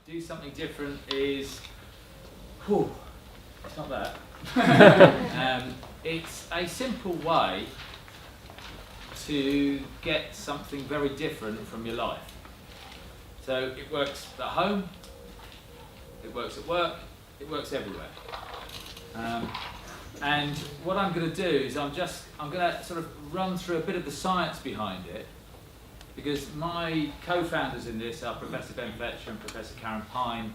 do something different is, it's not that. It's a simple way to get something very different from your life. So it works at home, it works at work, it works everywhere. And what I'm going to do is I'm going to sort of run through a bit of the science behind it, because my co-founders in this are Professor Ben Fletcher and Professor Karen Pine,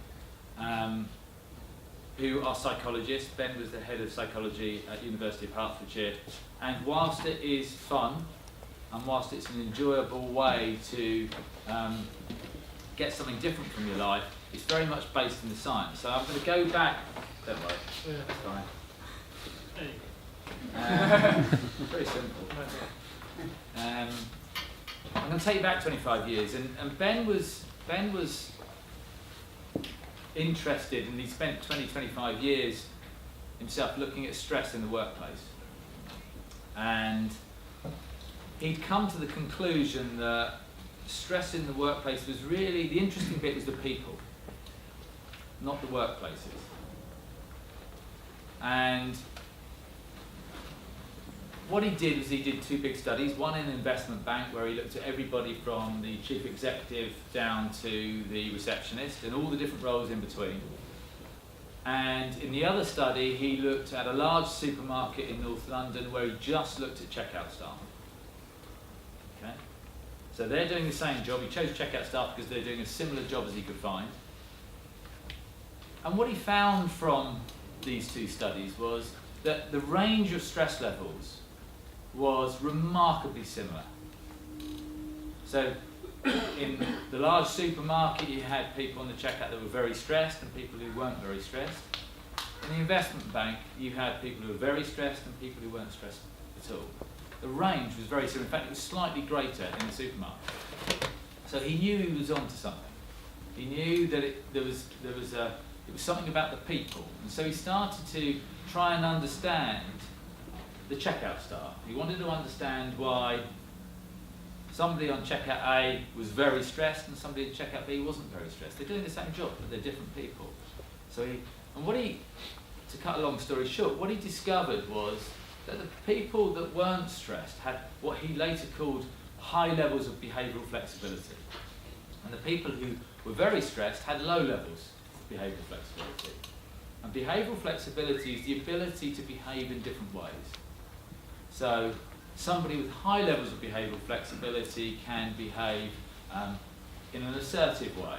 who are psychologists. Ben was the head of psychology at University of Hertfordshire, and whilst it is fun, and whilst it's an enjoyable way to get something different from your life, it's very much based in the science. So I'm going to go back. Don't worry, that's fine. Very simple. I'm going to take you back 25 years, and Ben was interested, and he spent 25 years himself looking at stress in the workplace. And he'd come to the conclusion that stress in the workplace was really, the interesting bit was the people, not the workplaces. And what he did was he did two big studies, one in an investment bank where he looked at everybody from the chief executive down to the receptionist and all the different roles in between. And in the other study, he looked at a large supermarket in North London where he just looked at checkout staff. Okay? So they're doing the same job. He chose checkout staff because they're doing a similar job as he could find. And what he found from these two studies was that the range of stress levels was remarkably similar. So in the large supermarket, you had people on the checkout that were very stressed and people who weren't very stressed. In the investment bank, you had people who were very stressed and people who weren't stressed at all. The range was very similar. In fact, it was slightly greater in the supermarket. So he knew he was onto something. He knew that it was something about the people. And so he started to try and understand the checkout staff. He wanted to understand why somebody on checkout A was very stressed and somebody at checkout B wasn't very stressed. They're doing the same job, but they're different people. So to cut a long story short, what he discovered was that the people that weren't stressed had what he later called high levels of behavioural flexibility. And the people who were very stressed had low levels of behavioural flexibility. And behavioural flexibility is the ability to behave in different ways. So somebody with high levels of behavioural flexibility can behave in an assertive way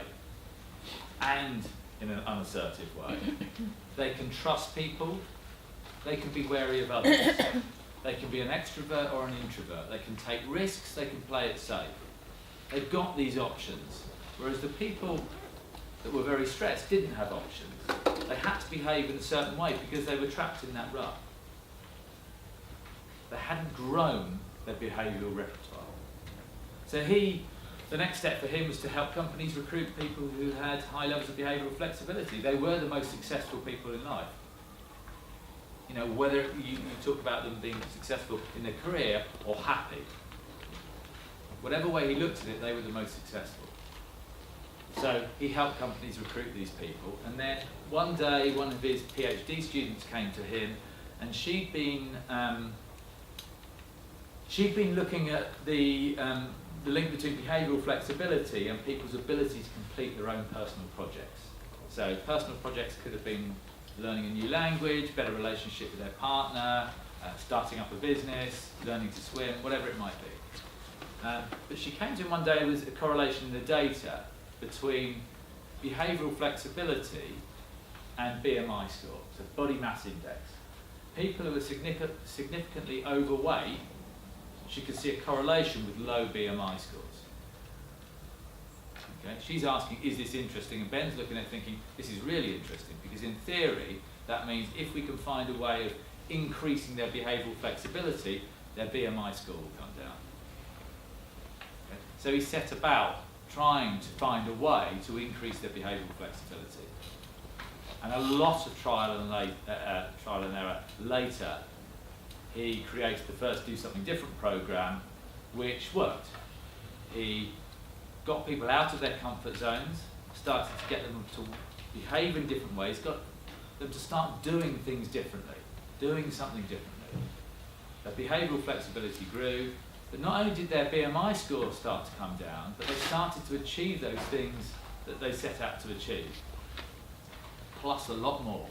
and in an unassertive way. They can trust people, they can be wary of others, they can be an extrovert or an introvert, they can take risks, they can play it safe. They've got these options, whereas the people that were very stressed didn't have options. They had to behave in a certain way because they were trapped in that rut. They hadn't grown their behavioural repertoire. So the next step for him was to help companies recruit people who had high levels of behavioural flexibility. They were the most successful people in life. You know, whether you talk about them being successful in their career or happy, whatever way he looked at it, they were the most successful. So he helped companies recruit these people, and then one day one of his PhD students came to him, and she'd been looking at the link between behavioural flexibility and people's ability to complete their own personal projects. So personal projects could have been learning a new language, better relationship with their partner, starting up a business, learning to swim, whatever it might be. But she came to him one day with a correlation in the data between behavioural flexibility and BMI score, so body mass index. People who were significantly overweight, she could see a correlation with low BMI scores. Okay? She's asking, is this interesting? And Ben's looking at it thinking, this is really interesting, because in theory, that means if we can find a way of increasing their behavioural flexibility, their BMI score will come down. Okay? So he set about trying to find a way to increase their behavioural flexibility. And a lot of trial and error later, he created the first Do Something Different program, which worked. He got people out of their comfort zones, started to get them to behave in different ways, got them to start doing things differently, doing something differently. Their behavioural flexibility grew, but not only did their BMI score start to come down, but they started to achieve those things that they set out to achieve, plus a lot more,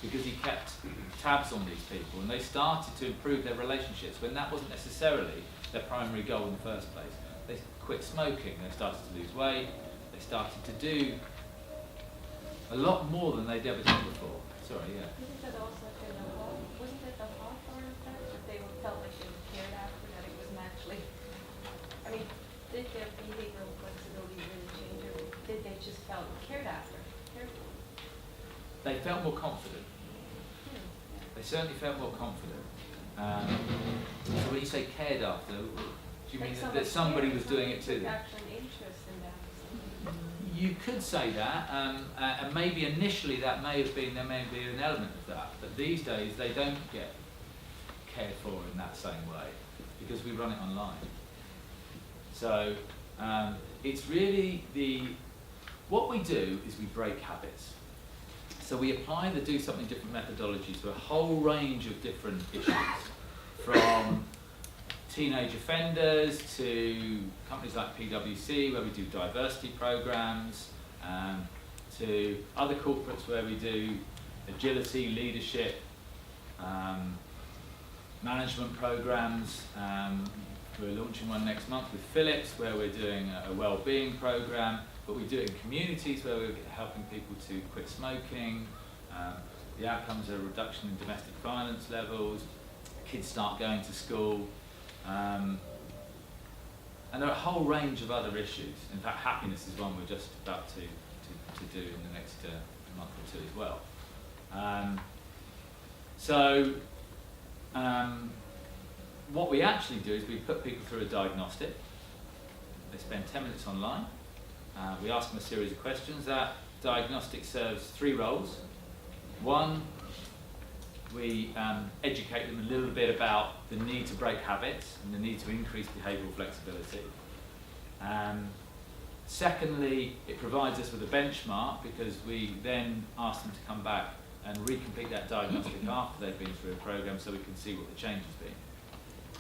because he kept tabs on these people, and they started to improve their relationships when that wasn't necessarily their primary goal in the first place. They quit smoking, they started to lose weight, they started to do a lot more than they'd ever done before. Sorry, yeah. Isn't that also kind of wasn't it the hard part of that? That they felt like they were cared after, that it wasn't actually, I mean, did their behavioral flexibility really change, or did they just felt cared after, cared for? They felt more confident. They certainly felt more confident. So when you say cared after, do you mean that somebody was doing it to them? Actual interest in that. You could say that, and maybe initially there may be an element of that, but these days they don't get cared for in that same way because we run it online. So it's really what we do is we break habits. So we apply the do something different methodology to a whole range of different issues, from teenage offenders to companies like PwC where we do diversity programs, to other corporates where we do agility, leadership, management programs. We're launching one next month with Philips where we're doing a well-being program, but we do it in communities where we're helping people to quit smoking. The outcomes are a reduction in domestic violence levels, kids start going to school, and there are a whole range of other issues. In fact, happiness is one we're just about to do in the next month or two as well. What we actually do is we put people through a diagnostic. They spend 10 minutes online. We ask them a series of questions. That diagnostic serves three roles. One, we educate them a little bit about the need to break habits and the need to increase behavioural flexibility. Secondly, it provides us with a benchmark because we then ask them to come back and recomplete that diagnostic after they've been through a program so we can see what the change has been.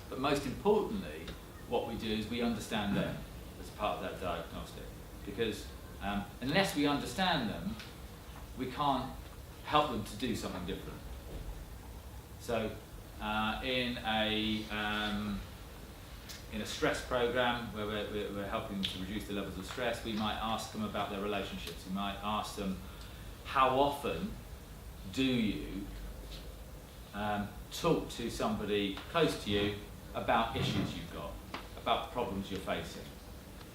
But most importantly, what we do is we understand them as part of that diagnostic, because unless we understand them, we can't help them to do something different. So in a stress program where we're helping them to reduce the levels of stress, we might ask them about their relationships. We might ask them, how often do you talk to somebody close to you about issues you've got, about problems you're facing?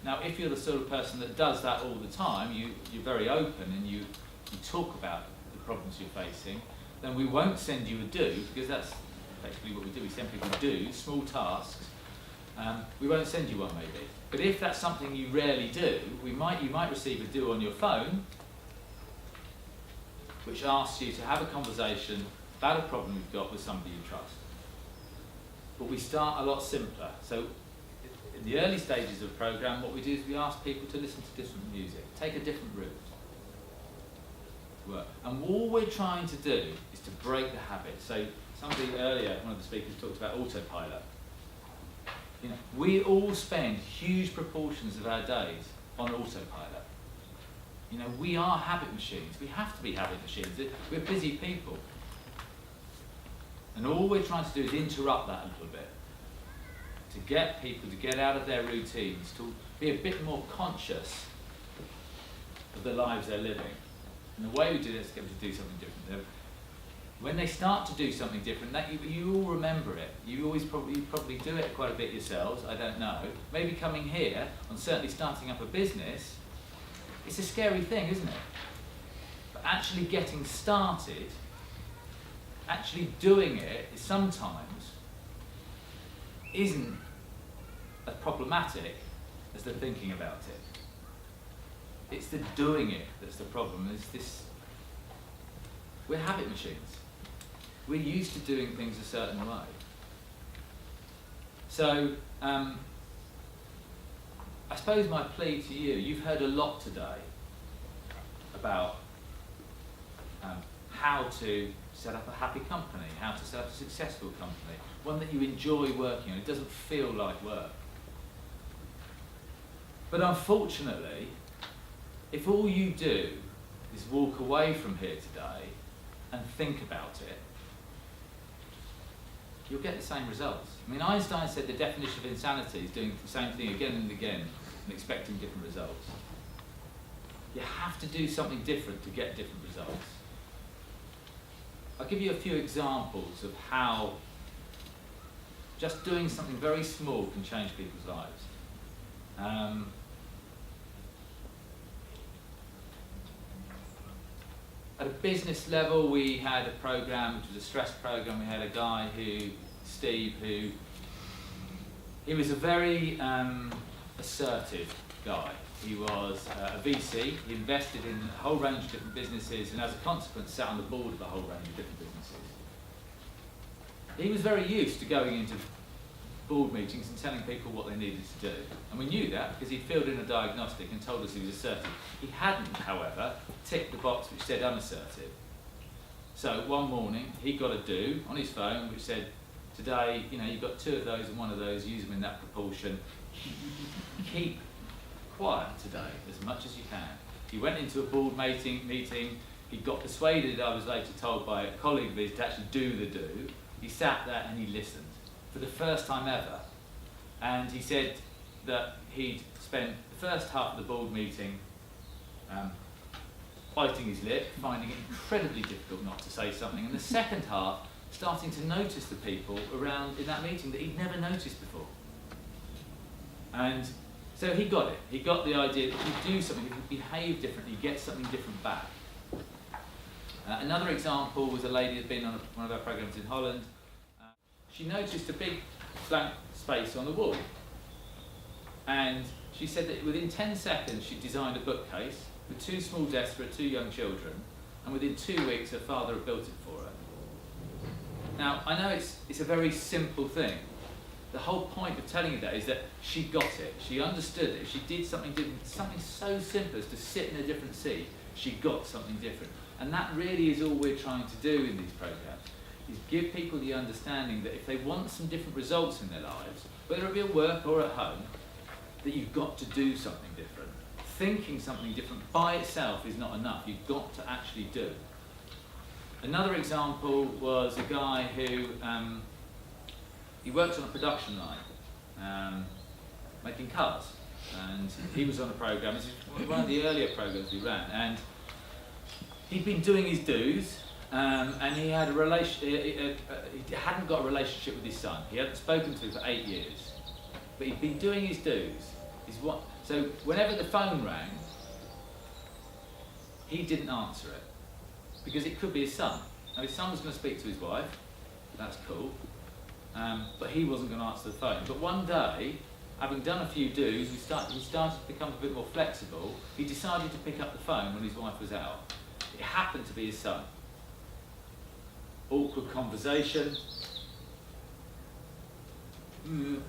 Now, if you're the sort of person that does that all the time, you're very open and you talk about the problems you're facing, then we won't send you a do, because that's effectively what we do. We send people do, small tasks. We won't send you one maybe. But if that's something you rarely do, you might receive a do on your phone, which asks you to have a conversation about a problem you've got with somebody you trust. But we start a lot simpler. So in the early stages of the program, what we do is we ask people to listen to different music, take a different route. And all we're trying to do is to break the habit. So somebody earlier, one of the speakers talked about autopilot. You know, we all spend huge proportions of our days on autopilot. You know, we are habit machines. We have to be habit machines. We're busy people. And all we're trying to do is interrupt that a little bit, to get people to get out of their routines, to be a bit more conscious of the lives they're living. And the way we do this is get them to do something different. When they start to do something different, that you all remember it. You probably do it quite a bit yourselves, I don't know. Maybe coming here, and certainly starting up a business, it's a scary thing, isn't it? But actually getting started, actually doing it, sometimes isn't as problematic as the thinking about it. It's the doing it that's the problem. We're habit machines. We're used to doing things a certain way. So, I suppose my plea to you, you've heard a lot today about how to set up a happy company, how to set up a successful company, one that you enjoy working on. It doesn't feel like work. But unfortunately, if all you do is walk away from here today and think about it, you'll get the same results. I mean, Einstein said the definition of insanity is doing the same thing again and again and expecting different results. You have to do something different to get different results. I'll give you a few examples of how just doing something very small can change people's lives. At a business level, we had a program, which was a stress program. We had a guy Steve, he was a very assertive guy. He was a VC. He invested in a whole range of different businesses, and as a consequence, sat on the board of a whole range of different businesses. He was very used to going into board meetings and telling people what they needed to do. And we knew that because he filled in a diagnostic and told us he was assertive. He hadn't, however, ticked the box which said unassertive. So one morning, he got a do on his phone which said, today, you've got 2 of those and 1 of those, use them in that proportion. Keep quiet today as much as you can. He went into a board meeting, he got persuaded, I was later told by a colleague of his, to actually do the do. He sat there and he listened for the first time ever. And he said that he'd spent the first half of the board meeting biting his lip, finding it incredibly difficult not to say something, and the second half starting to notice the people around in that meeting that he'd never noticed before. And so he got it. He got the idea that if you do something, if you behave differently, you get something different back. Another example was a lady who had been on one of our programs in Holland. She noticed a big blank space on the wall. And she said that within 10 seconds she designed a bookcase with 2 small desks for her 2 young children, and within 2 weeks her father had built it for her. Now, I know it's a very simple thing. The whole point of telling you that is that she got it. She understood it. If she did something different, something so simple as to sit in a different seat, she got something different. And that really is all we're trying to do in these programs, is give people the understanding that if they want some different results in their lives, whether it be at work or at home, that you've got to do something different. Thinking something different by itself is not enough. You've got to actually do. Another example was a guy who he worked on a production line, making cars, and he was on a program. This is one of the earlier programs we ran, and he'd been doing his dues, and he had he hadn't got a relationship with his son. He hadn't spoken to him for 8 years, but he'd been doing his dues. So whenever the phone rang, he didn't answer it because it could be his son. Now his son was going to speak to his wife. That's cool. But he wasn't going to answer the phone. But one day, having done a few do's, he started to become a bit more flexible. He decided to pick up the phone when his wife was out. It happened to be his son. Awkward conversation.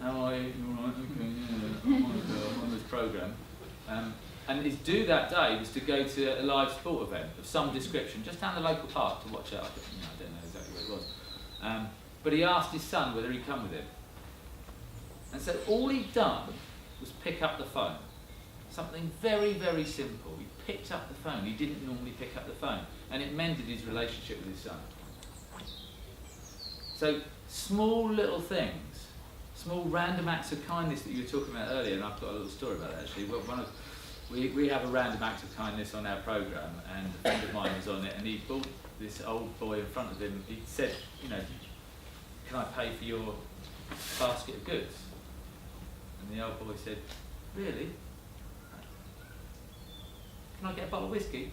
How are you? All right, okay, yeah, I'm on this programme. And his do that day was to go to a live sport event of some description, just down the local park to watch it. I don't know exactly what it was. But he asked his son whether he'd come with him. And so all he'd done was pick up the phone. Something very, very simple. He picked up the phone. He didn't normally pick up the phone. And it mended his relationship with his son. So small little things, small random acts of kindness that you were talking about earlier, and I've got a little story about that actually. We have a random act of kindness on our programme, and a friend of mine was on it, and he brought this old boy in front of him. He said, can I pay for your basket of goods? And the old boy said, really? Can I get a bottle of whiskey?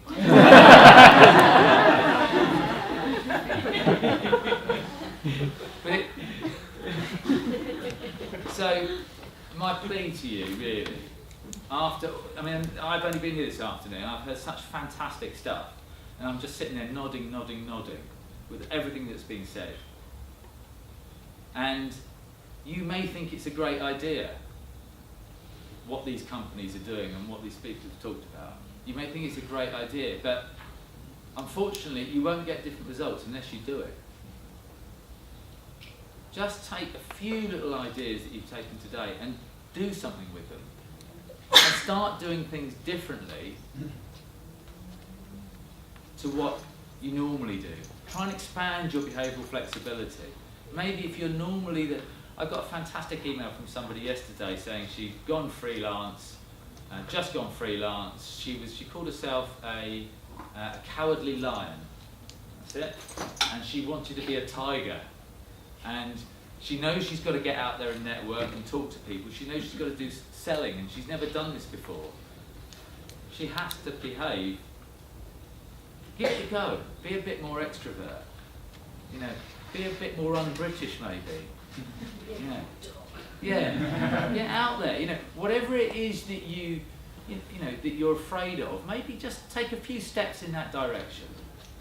So, my plea to you, really, I've only been here this afternoon, I've heard such fantastic stuff, and I'm just sitting there nodding with everything that's been said. And you may think it's a great idea, what these companies are doing and what these speakers have talked about. you may think it's a great idea, but unfortunately you won't get different results unless you do it. Just take a few little ideas that you've taken today and do something with them. And start doing things differently to what you normally do. Try and expand your behavioural flexibility. Maybe if you're normally I got a fantastic email from somebody yesterday saying she'd gone freelance, just gone freelance. She called herself a cowardly lion. That's it. And she wanted to be a tiger. And she knows she's got to get out there and network and talk to people. She knows she's got to do selling, and she's never done this before. She has to behave. Give it a go. Be a bit more extrovert. You know, be a bit more un-British maybe. You know, yeah, get out there. You know, whatever it is that you know that you're afraid of, maybe just take a few steps in that direction.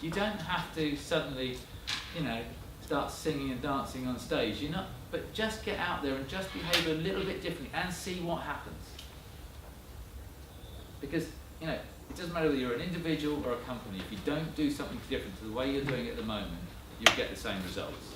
You don't have to suddenly, you know, start singing and dancing on stage. You're not, but just get out there and just behave a little bit differently and see what happens. Because, you know, it doesn't matter whether you're an individual or a company. If you don't do something different to the way you're doing it at the moment, you'll get the same results.